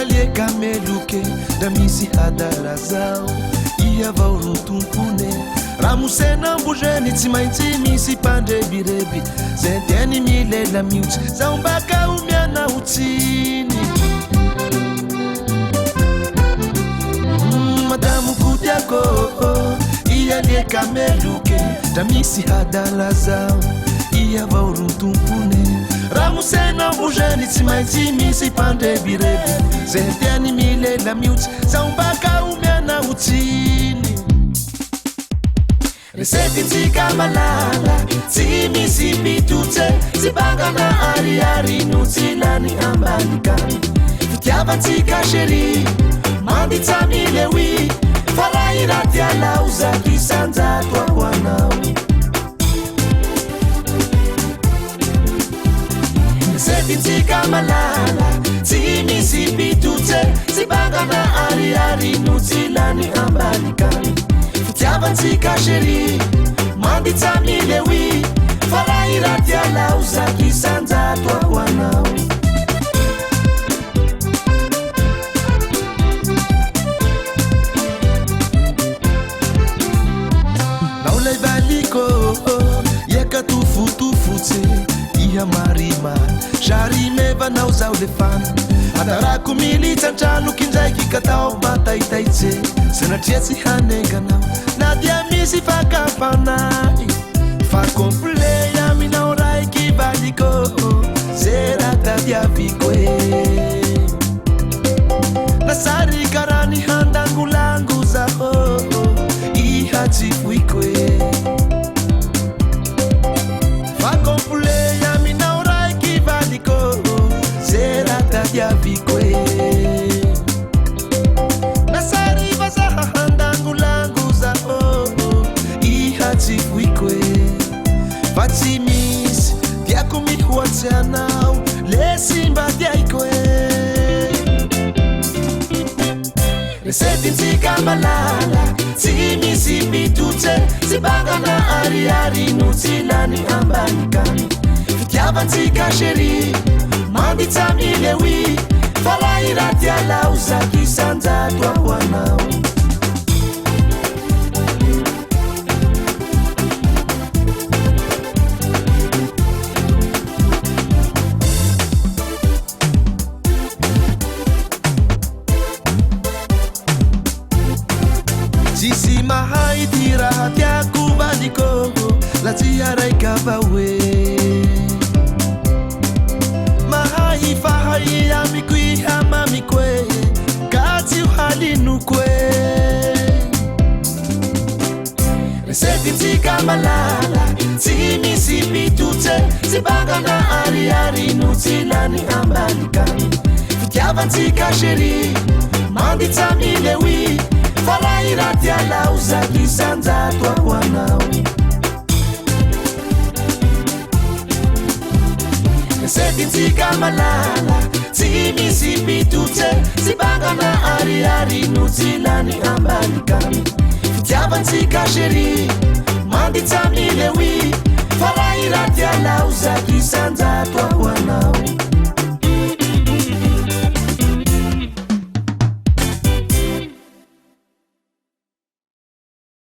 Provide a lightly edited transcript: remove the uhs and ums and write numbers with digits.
ialeka meluke da misy hadara zao iavao ro tompone raha mosena mbozeny tsy maintsy misy mpandrebireby zay tiany milela mihitsy zaho mbaka omiana hotsiny madamo kotiako ialeka meluke da misy hadara zao iavao ro tompone raha mosena mbozeny tsy maintsy misy mpandrebireby zay tiany milela mihitsy zaho mbaka omiana hotsiny resetintsika malala tsy misy pitotse tsy bangana ariary no tsy lany ambanikany fitiavantsika sheri manditsa milewi fa raha iraty alao zato isanjato ako anao resetintsika malala tsy misy pitotse tsy bangana ariary no tsy lany ambanikany fitiavantsika sheri manditsa milewi fa raha iraty alao zato isanjato ako anao naolay valiko iaka tofotofotse iha marima zarimevanao zao le fana atarako militsantrano kindraiky katao mataitaitse sanatria tsy hanenganao na dia misy fakafanay fa komple aminao raiky valiko ze raha tadiaviko nasary karany handangolango zaho iha tsy foiko fa komple aminao raiky valiko ze raha tadiaviko nasary vazaha handangolango zaho iha tsy foiko fa tsy misy tiako mihoatsy anao le simba tiaiko resetintsika malala tsy misy pitotse tsy bangana ariary no tsy lany ambanikany fitiavantsika sheri manditsa milewi fa raha iraty alao zato isanjato ako anao tsisy mahay ty raha tiako valiko la tsy araika vaoe mahay fahay amiko ihamamiko ka tsy halinoko resetintsika malala tsy misy pitotse tsy bangana ariary no tsy lany ambanikany fitiavantsika sheri manditsa milewi fa raha iraty alao zato isanjato ako anao resetintsika malala tsy misy pitotse tsy bangana ariary no tsy lany ambanikany fitiavantsika sheri manditsa milewi fa raha iraty alao zato isanjato